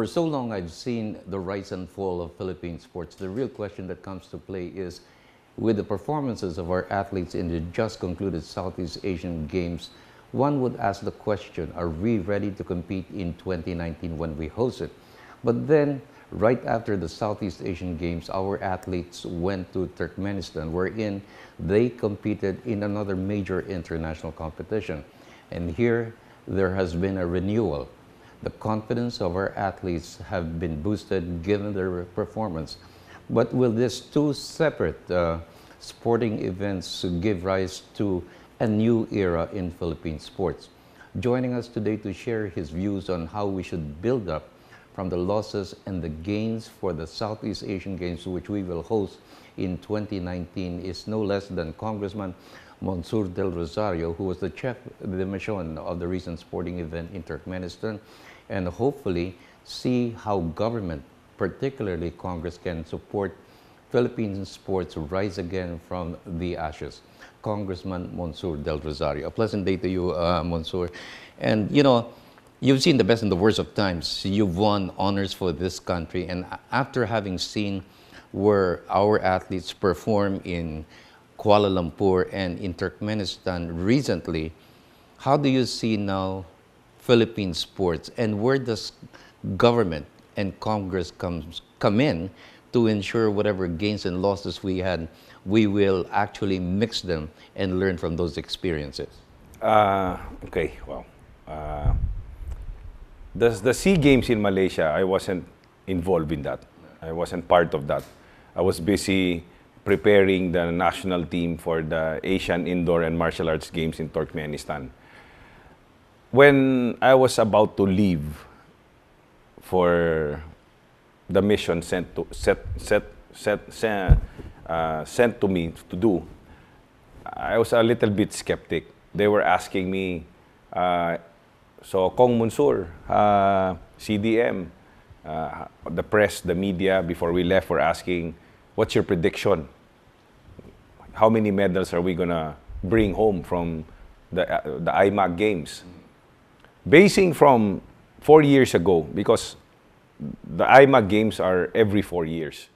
For so long, I've seen the rise and fall of Philippine sports. The real question that comes to play is, with the performances of our athletes in the just concluded Southeast Asian Games, one would ask the question, are we ready to compete in 2019 when we host it? But then, right after the Southeast Asian Games, our athletes went to Turkmenistan, wherein they competed in another major international competition. And here, there has been a renewal. The confidence of our athletes have been boosted given their performance. But will these two separate sporting events give rise to a new era in Philippine sports? Joining us today to share his views on how we should build up from the losses and the gains for the Southeast Asian Games, which we will host in 2019, is no less than Congressman Monsour del Rosario, who was the chef de mission of the recent sporting event in Turkmenistan, and hopefully see how government, particularly Congress, can support Philippine sports rise again from the ashes. Congressman Monsour del Rosario. A pleasant day to you, Monsour. And you know, you've seen the best and the worst of times. You've won honors for this country, and after having seen where our athletes perform in Kuala Lumpur and in Turkmenistan recently, how do you see now Philippine sports, and where does government and Congress come in to ensure whatever gains and losses we had, we will actually mix them and learn from those experiences? Okay, well, the SEA Games in Malaysia, I wasn't involved in that. I wasn't part of that. I was busy preparing the national team for the Asian Indoor and Martial Arts Games in Turkmenistan. When I was about to leave for the mission sent to me to do, I was a little bit skeptic. They were asking me, so Kong Monsour, CDM, the press, the media, before we left, were asking, what's your prediction? How many medals are we gonna bring home from the AIMAG Games? Basing from 4 years ago, because the AIMAG Games are every 4 years.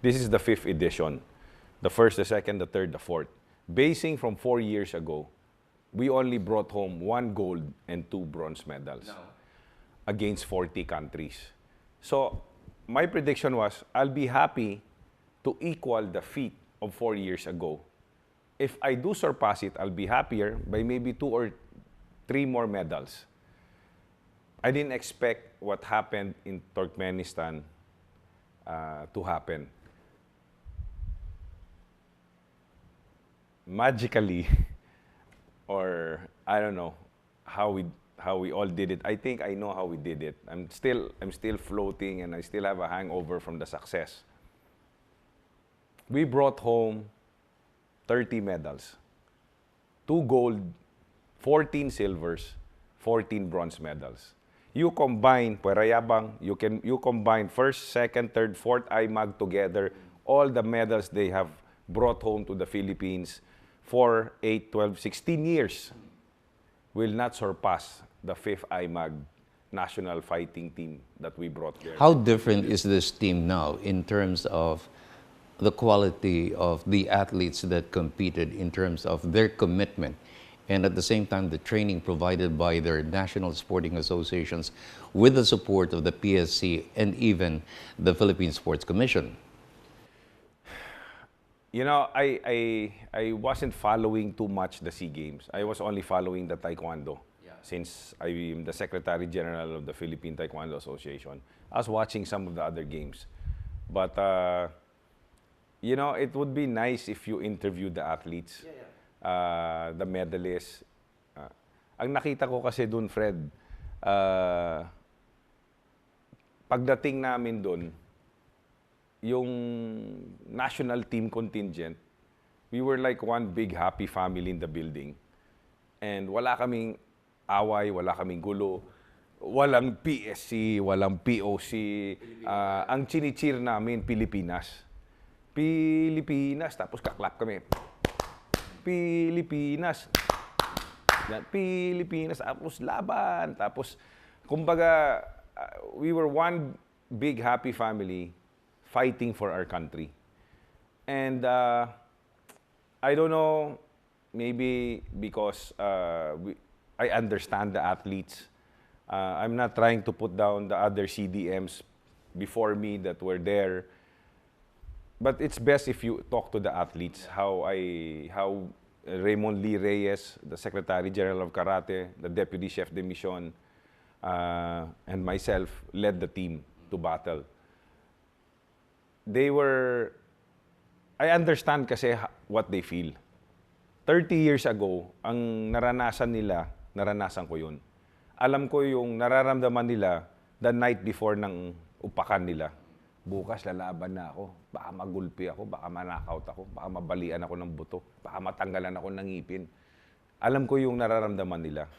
This is the 5th edition. The first, the second, the third, the fourth. Basing from 4 years ago, we only brought home 1 gold and 2 bronze medals against 40 countries. So my prediction was, I'll be happy to equal the feat of 4 years ago. If I do surpass it, I'll be happier by maybe 2 or 3 more medals. I didn't expect what happened in Turkmenistan to happen. Magically, or I don't know how we all did it. I think I know how we did it. I'm still floating, and I still have a hangover from the success. We brought home 30 medals, 2 gold, 14 silvers, 14 bronze medals. You combine, Puerayabang, you combine first, second, third, fourth AIMAG together, all the medals they have brought home to the Philippines, 4, 8, 12, 16 years, will not surpass the 5th AIMAG national fighting team that we brought there. How different is this team now in terms of the quality of the athletes that competed, in terms of their commitment, and at the same time the training provided by their national sporting associations with the support of the PSC and even the Philippine Sports Commission? You know, I wasn't following too much the SEA Games. I was only following the Taekwondo. Since I'm the Secretary General of the Philippine Taekwondo Association, I was watching some of the other games. But, you know, it would be nice if you interview the athletes, the medalists. Ang nakita ko kasi dun, Fred, pagdating namin dun, yung national team contingent, we were like one big happy family in the building. And wala kaming away, wala kaming gulo, walang PSC, walang POC. Ang chinicheer namin, Pilipinas. Pilipinas, tapos kaklap kami. Pilipinas. Pilipinas, tapos laban. Tapos, kumbaga, we were one big happy family fighting for our country. And I don't know, maybe because I understand the athletes. I'm not trying to put down the other CDMs before me that were there. But it's best if you talk to the athletes, how Raymond Lee Reyes, the Secretary General of Karate, the Deputy Chef de Mission, and myself led the team to battle. I understand kasi what they feel. 30 years ago, ang naranasan nila, naranasan ko yun. Alam ko yung nararamdaman nila the night before ng upakan nila. Bukas lalaban na ako. Baka magulpi ako, baka manakaut ako, baka mabalian ako ng buto, baka matanggalan ako ng ngipin. Alam ko yung nararamdaman nila.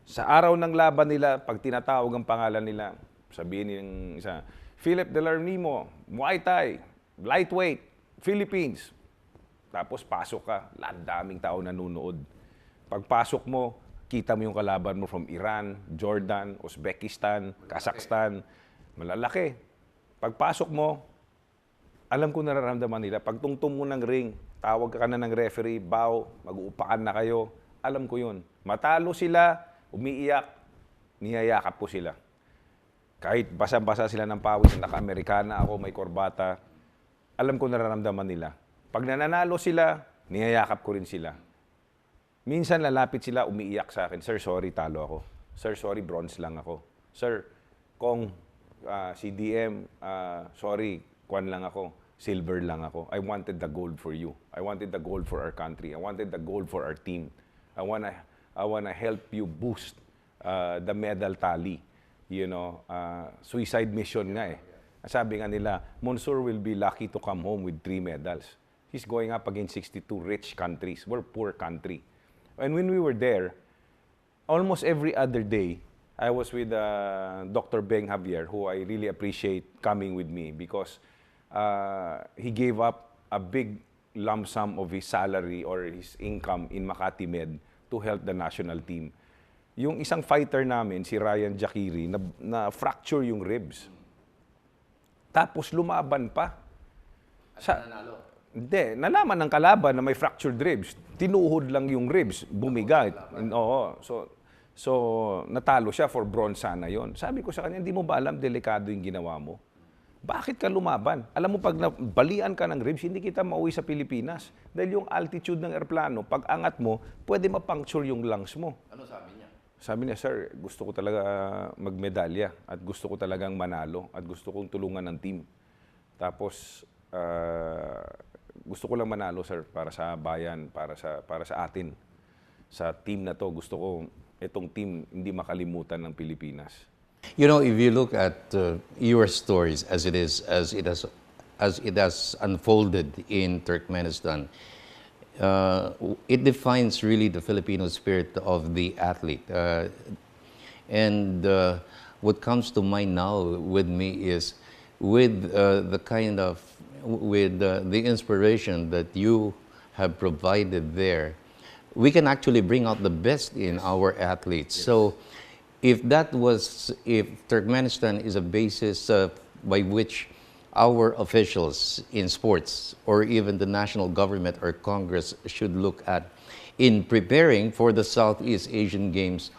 Sa araw ng laban nila, pag tinatawag ang pangalan nila, sabihin ng isa, Philip Delarnimo, Muay Thai, lightweight, Philippines. Tapos pasok ka, daming tao nanonood. Pagpasok mo, kita mo yung kalaban mo from Iran, Jordan, Uzbekistan, Kazakhstan. Malalaki. Pagpasok mo, alam ko nararamdaman nila. Pagtungtong mo ng ring, tawag ka na ng referee, bow, mag-uupakan na kayo. Alam ko yun. Matalo sila, umiiyak, niyayakap ko sila. Kahit basa-basa sila ng pawis, naka-Amerikana ako, may korbata, alam ko nararamdaman nila. Pag nananalo sila, niyayakap ko rin sila. Minsan lalapit sila, umiiyak sa akin, Sir, sorry, talo ako. Sir, sorry, bronze lang ako. Sir, Kong, CDM, sorry, kwan lang ako, silver lang ako. I wanted the gold for you. I wanted the gold for our country. I wanted the gold for our team. I wanna help you boost the medal tally. You know, suicide mission nga eh. Sabi nga nila, Monsour will be lucky to come home with 3 medals. He's going up against 62 rich countries. We're a poor country. And when we were there, almost every other day, I was with Dr. Beng Javier, who I really appreciate coming with me because he gave up a big lump sum of his salary or his income in Makati Med to help the national team. Yung isang fighter namin, si Ryan Jakiri, na-fracture yung ribs. Tapos lumaban pa. Hindi, nalaman ng kalaban na may fractured ribs. Tinuhod lang yung ribs, bumigat. Oo, so natalo siya for bronze sana yon. Sabi ko sa kanya, hindi mo ba alam, delikado yung ginawa mo? Bakit ka lumaban? Alam mo, pag balian ka ng ribs, hindi kita mauwi sa Pilipinas. Dahil yung altitude ng aeroplano, pag angat mo, pwede ma-puncture yung lungs mo. Ano sabi niya? Sabi niya, Sir, gusto ko talaga magmedalya at gusto ko talagang manalo at gusto kong tulungan ng team. Tapos, gusto ko lang manalo, sir, para sa bayan, para sa atin. Sa team na to, gusto ko itong team hindi makalimutan ng Pilipinas. You know, if you look at your stories as it has unfolded in Turkmenistan, it defines really the Filipino spirit of the athlete. And what comes to mind now with me is with the inspiration that you have provided there, we can actually bring out the best in our athletes. Yes. So if Turkmenistan is a basis by which our officials in sports or even the national government or Congress should look at in preparing for the Southeast Asian Games,